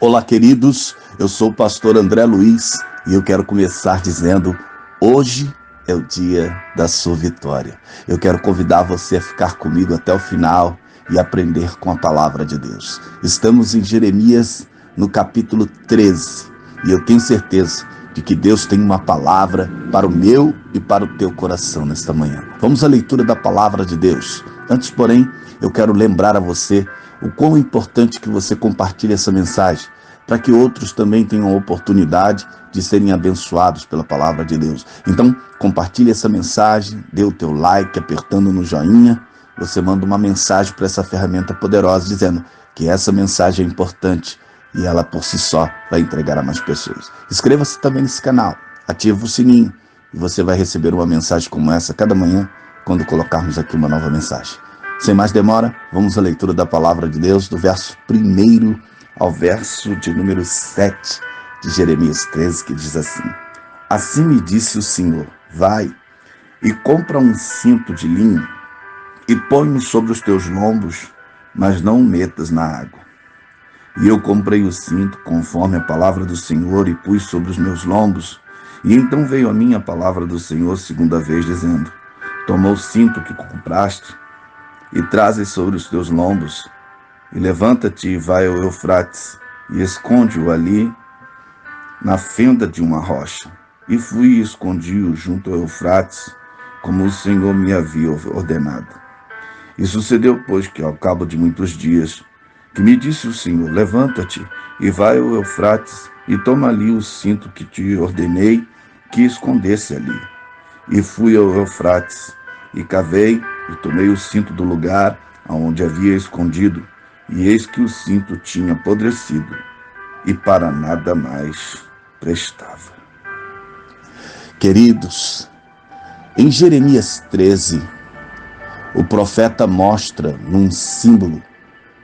Olá, queridos, eu sou o pastor André Luiz e eu quero começar dizendo: hoje é o dia da sua vitória. Eu quero convidar você a ficar comigo até o final e aprender com a palavra de Deus. Estamos em Jeremias, no capítulo 13, e eu tenho certeza de que Deus tem uma palavra para o meu e para o teu coração nesta manhã. Vamos à leitura da palavra de Deus. Antes, porém, eu quero lembrar a você o quão importante que você compartilhe essa mensagem, para que outros também tenham a oportunidade de serem abençoados pela palavra de Deus. Então, compartilhe essa mensagem, dê o teu like, apertando no joinha. Você manda uma mensagem para essa ferramenta poderosa, dizendo que essa mensagem é importante e ela por si só vai entregar a mais pessoas. Inscreva-se também nesse canal, ative o sininho e você vai receber uma mensagem como essa cada manhã, quando colocarmos aqui uma nova mensagem. Sem mais demora, vamos à leitura da palavra de Deus, do verso 1 ao verso de número 7 de Jeremias 13, que diz assim: Assim me disse o Senhor, vai e compra um cinto de linho e põe-o sobre os teus lombos, mas não o metas na água. E eu comprei o cinto conforme a palavra do Senhor e pus sobre os meus lombos. E então veio a mim a palavra do Senhor segunda vez, dizendo: Toma o cinto que compraste e trazes sobre os teus lombos, e levanta-te e vai ao Eufrates, e esconde-o ali na fenda de uma rocha. E fui e escondi-o junto ao Eufrates, como o Senhor me havia ordenado. E sucedeu, pois, que ao cabo de muitos dias, que me disse o Senhor: Levanta-te e vai ao Eufrates, e toma ali o cinto que te ordenei que escondesse ali. E fui ao Eufrates, e cavei, e tomei o cinto do lugar aonde havia escondido, e eis que o cinto tinha apodrecido, e para nada mais prestava. Queridos, em Jeremias 13, o profeta mostra num símbolo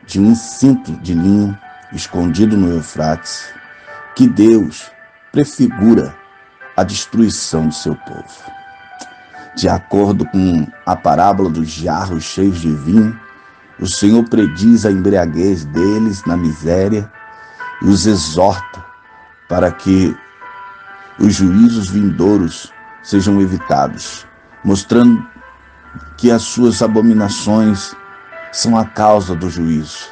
de um cinto de linho escondido no Eufrates, que Deus prefigura a destruição do seu povo. De acordo com a parábola dos jarros cheios de vinho, o Senhor prediz a embriaguez deles na miséria e os exorta para que os juízos vindouros sejam evitados, mostrando que as suas abominações são a causa do juízo.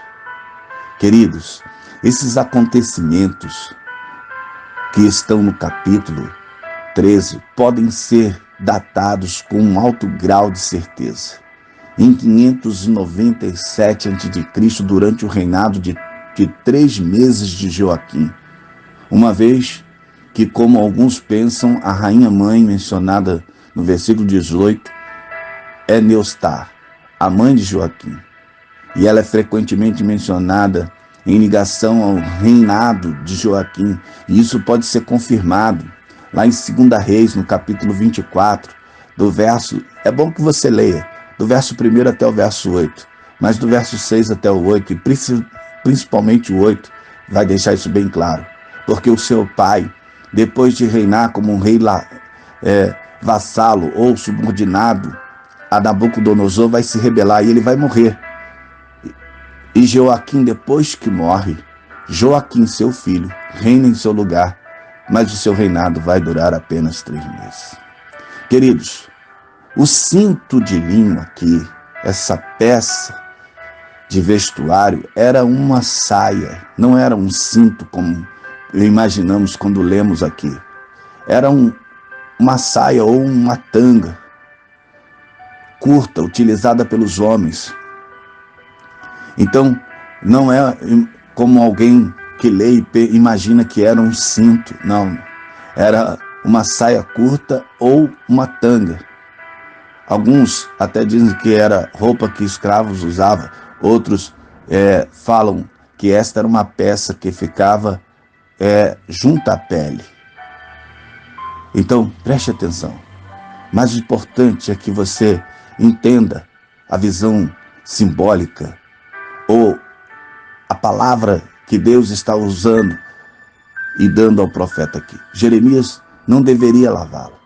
Queridos, esses acontecimentos que estão no capítulo 13 podem ser datados com um alto grau de certeza. Em 597 a.C., durante o reinado de 3 meses de Joaquim, uma vez que, como alguns pensam, a rainha-mãe mencionada no versículo 18 é Neustar, a mãe de Joaquim, e ela é frequentemente mencionada em ligação ao reinado de Joaquim, e isso pode ser confirmado lá em 2 Reis, no capítulo 24, do verso, é bom que você leia, do verso 1 até o verso 8, mas do verso 6 até o 8, e principalmente o 8, vai deixar isso bem claro, porque o seu pai, depois de reinar como um rei vassalo ou subordinado a Nabucodonosor, vai se rebelar e ele vai morrer. E Joaquim, depois que morre, Joaquim, seu filho, reina em seu lugar, mas o seu reinado vai durar apenas 3 meses. Queridos, o cinto de linho aqui, essa peça de vestuário, era uma saia, não era um cinto como imaginamos quando lemos aqui. Era uma saia ou uma tanga curta, utilizada pelos homens. Então, não é como alguém que lê e imagina que era um cinto, não. Era uma saia curta ou uma tanga. Alguns até dizem que era roupa que escravos usavam, outros falam que esta era uma peça que ficava junto à pele. Então, preste atenção. Mais importante é que você entenda a visão simbólica ou a palavra que Deus está usando e dando ao profeta aqui. Jeremias não deveria lavá-la.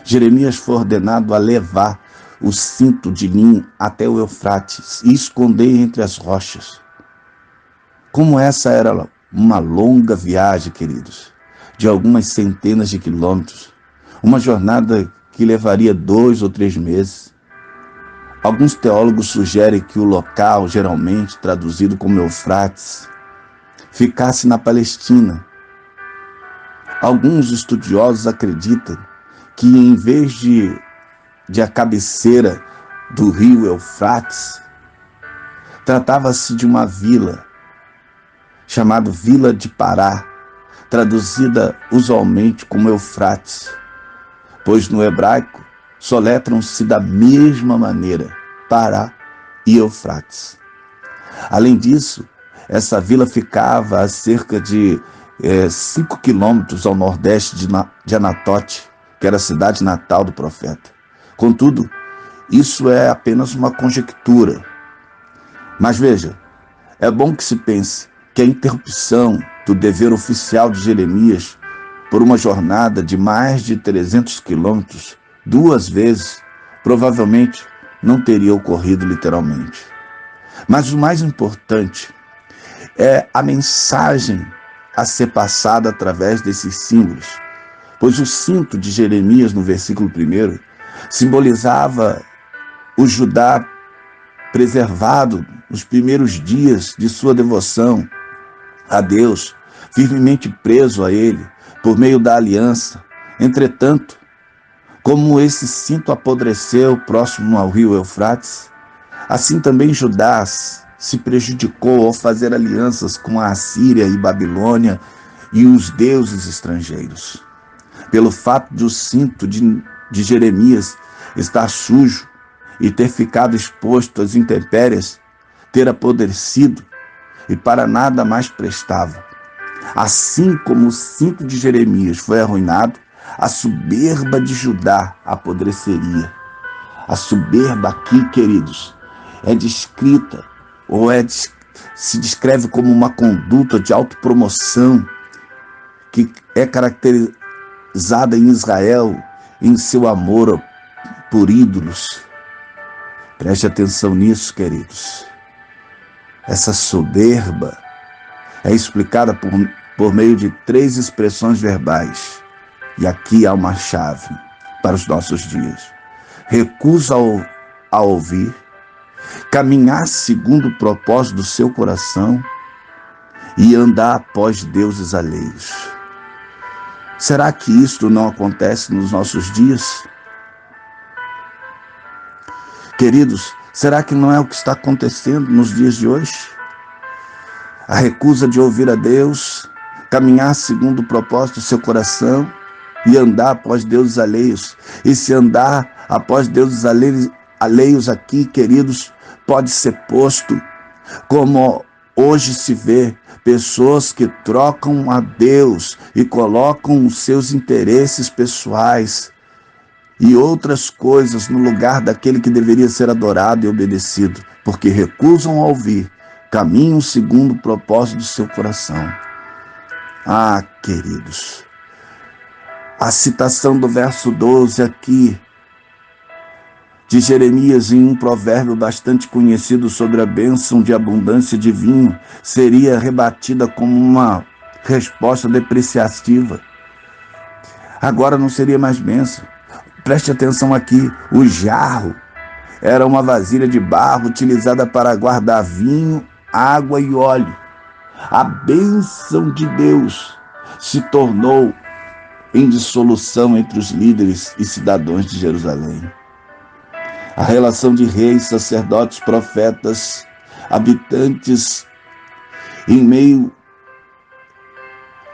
Jeremias foi ordenado a levar o cinto de linho até o Eufrates e esconder entre as rochas. Como essa era uma longa viagem, queridos, de algumas centenas de quilômetros, uma jornada que levaria 2 ou 3 meses. Alguns teólogos sugerem que o local, geralmente traduzido como Eufrates, ficasse na Palestina. Alguns estudiosos acreditam que, em vez de a cabeceira do rio Eufrates, tratava-se de uma vila chamada Vila de Pará, traduzida usualmente como Eufrates, pois no hebraico soletram-se da mesma maneira, Pará e Eufrates. Além disso, essa vila ficava a cerca de 5 quilômetros ao nordeste de Anatote, que era a cidade natal do profeta. Contudo, isso é apenas uma conjectura. Mas veja, é bom que se pense que a interrupção do dever oficial de Jeremias por uma jornada de mais de 300 quilômetros 2 vezes, provavelmente não teria ocorrido literalmente. Mas o mais importante é a mensagem a ser passada através desses símbolos, pois o cinto de Jeremias, no versículo 1, simbolizava o Judá preservado nos primeiros dias de sua devoção a Deus, firmemente preso a Ele por meio da aliança. Entretanto, como esse cinto apodreceu próximo ao rio Eufrates, assim também Judá se prejudicou ao fazer alianças com a Assíria e Babilônia e os deuses estrangeiros. Pelo fato de o cinto de Jeremias estar sujo e ter ficado exposto às intempéries, ter apodrecido e para nada mais prestava. Assim como o cinto de Jeremias foi arruinado, a soberba de Judá apodreceria. A soberba aqui, queridos, é descrita se descreve como uma conduta de autopromoção que é caracterizada em Israel em seu amor por ídolos. Preste atenção nisso, queridos. Essa soberba é explicada por meio de 3 expressões verbais. E aqui há uma chave para os nossos dias. Recusa a ouvir, caminhar segundo o propósito do seu coração e andar após deuses alheios. Será que isto não acontece nos nossos dias? Queridos, será que não é o que está acontecendo nos dias de hoje? A recusa de ouvir a Deus, caminhar segundo o propósito do seu coração e andar após deuses alheios. E se andar após deuses alheios aqui, queridos, pode ser posto como hoje se vê, pessoas que trocam a Deus e colocam os seus interesses pessoais e outras coisas no lugar daquele que deveria ser adorado e obedecido, porque recusam a ouvir, caminham segundo o propósito do seu coração. Ah, queridos, a citação do verso 12 aqui, de Jeremias, em um provérbio bastante conhecido sobre a bênção de abundância de vinho, seria rebatida como uma resposta depreciativa. Agora não seria mais bênção. Preste atenção aqui, o jarro era uma vasilha de barro utilizada para guardar vinho, água e óleo. A bênção de Deus se tornou em dissolução entre os líderes e cidadãos de Jerusalém. A relação de reis, sacerdotes, profetas, habitantes, em meio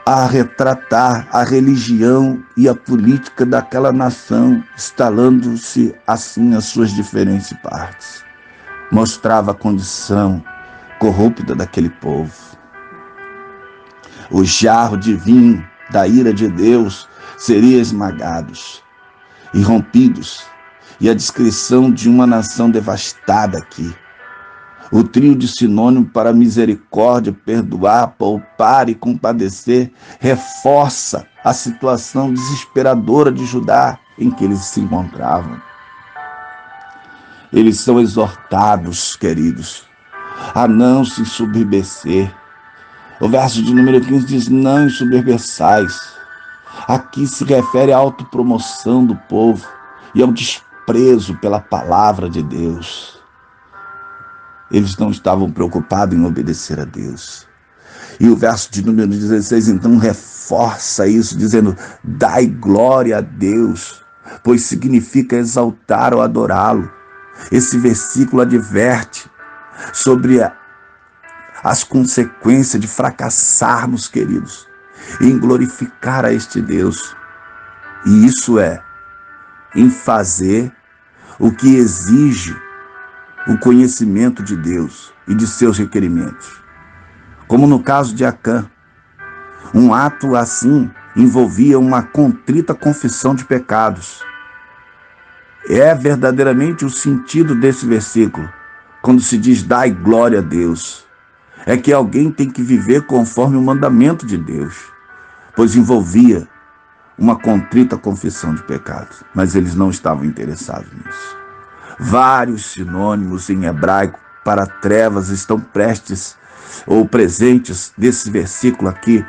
a retratar a religião e a política daquela nação, instalando-se assim as suas diferentes partes. Mostrava a condição corrupta daquele povo. O jarro de vinho da ira de Deus seria esmagados e rompidos, e a descrição de uma nação devastada aqui. O trio de sinônimo para misericórdia, perdoar, poupar e compadecer reforça a situação desesperadora de Judá em que eles se encontravam. Eles são exortados, queridos, a não se ensoberbecer, O verso de número 15 diz: não ensoberbeçais. Aqui se refere à autopromoção do povo e ao desprezo pela palavra de Deus. Eles não estavam preocupados em obedecer a Deus. E o verso de número 16, então, reforça isso, dizendo: dai glória a Deus, pois significa exaltar ou adorá-lo. Esse versículo adverte sobre as consequências de fracassarmos, queridos, em glorificar a este Deus. E isso é em fazer o que exige o conhecimento de Deus e de seus requerimentos. Como no caso de Acã, um ato assim envolvia uma contrita confissão de pecados. É verdadeiramente o sentido desse versículo, quando se diz dai glória a Deus. É que alguém tem que viver conforme o mandamento de Deus, pois envolvia uma contrita confissão de pecados, mas eles não estavam interessados nisso. Vários sinônimos em hebraico para trevas estão presentes ou presentes nesse versículo aqui,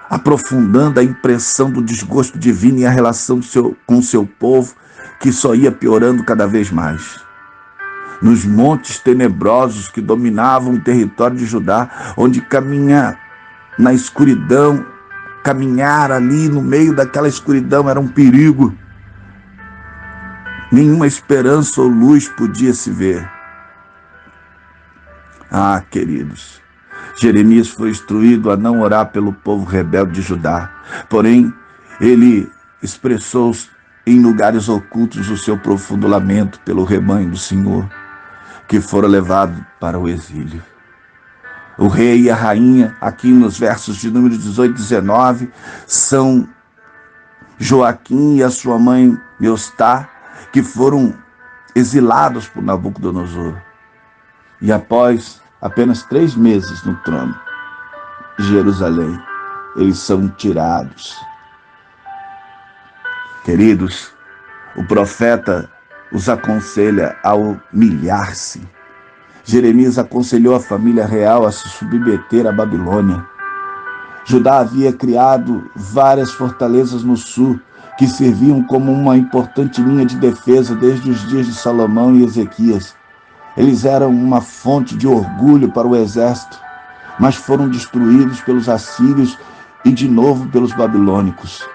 aprofundando a impressão do desgosto divino e a relação com o seu povo, que só ia piorando cada vez mais. Nos montes tenebrosos que dominavam o território de Judá, onde caminhar na escuridão, caminhar ali no meio daquela escuridão era um perigo. Nenhuma esperança ou luz podia se ver. Ah, queridos, Jeremias foi instruído a não orar pelo povo rebelde de Judá. Porém, ele expressou em lugares ocultos o seu profundo lamento pelo rebanho do Senhor, que fora levado para o exílio. O rei e a rainha, aqui nos versos de número 18 e 19, são Joaquim e a sua mãe Eustá, que foram exilados por Nabucodonosor. E após apenas 3 meses no trono de Jerusalém, eles são tirados. Queridos, o profeta os aconselha a humilhar-se. Jeremias aconselhou a família real a se submeter à Babilônia. Judá havia criado várias fortalezas no sul, que serviam como uma importante linha de defesa desde os dias de Salomão e Ezequias. Eles eram uma fonte de orgulho para o exército, mas foram destruídos pelos assírios e de novo pelos babilônicos.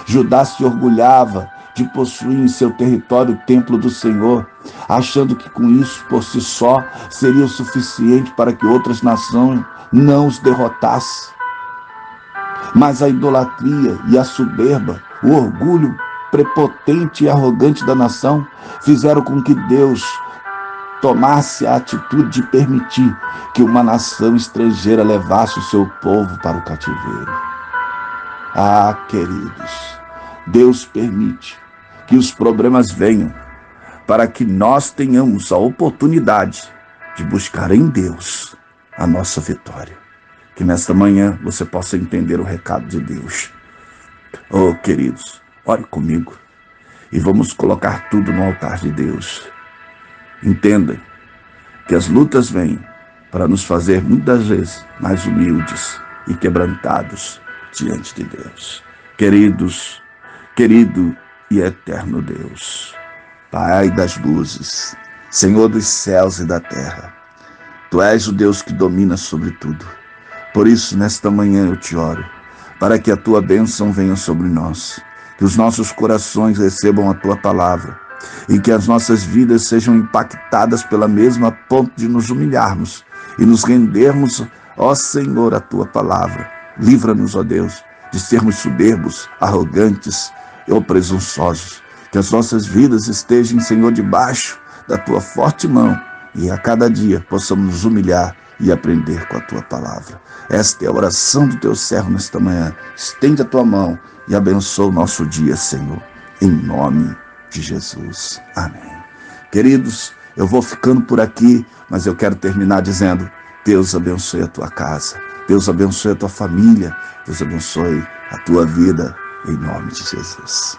Judá se orgulhava de possuir em seu território o templo do Senhor, achando que com isso por si só seria o suficiente para que outras nações não os derrotassem. Mas a idolatria e a soberba, o orgulho prepotente e arrogante da nação, fizeram com que Deus tomasse a atitude de permitir que uma nação estrangeira levasse o seu povo para o cativeiro. Ah, queridos, Deus permite que os problemas venham para que nós tenhamos a oportunidade de buscar em Deus a nossa vitória. Que nesta manhã você possa entender o recado de Deus. Oh, queridos, ore comigo e vamos colocar tudo no altar de Deus. Entenda que as lutas vêm para nos fazer muitas vezes mais humildes e quebrantados diante de Deus. Queridos, querido e eterno Deus, Pai das luzes, Senhor dos céus e da terra, Tu és o Deus que domina sobre tudo. Por isso, nesta manhã eu te oro, para que a Tua bênção venha sobre nós, que os nossos corações recebam a Tua palavra e que as nossas vidas sejam impactadas pela mesma a ponto de nos humilharmos e nos rendermos, ó Senhor, a Tua palavra. Livra-nos, ó Deus, de sermos soberbos, arrogantes ou presunçosos. Que as nossas vidas estejam, Senhor, debaixo da Tua forte mão e a cada dia possamos nos humilhar e aprender com a Tua palavra. Esta é a oração do Teu servo nesta manhã. Estende a Tua mão e abençoa o nosso dia, Senhor, em nome de Jesus. Amém. Queridos, eu vou ficando por aqui, mas eu quero terminar dizendo: Deus abençoe a tua casa, Deus abençoe a tua família, Deus abençoe a tua vida, em nome de Jesus.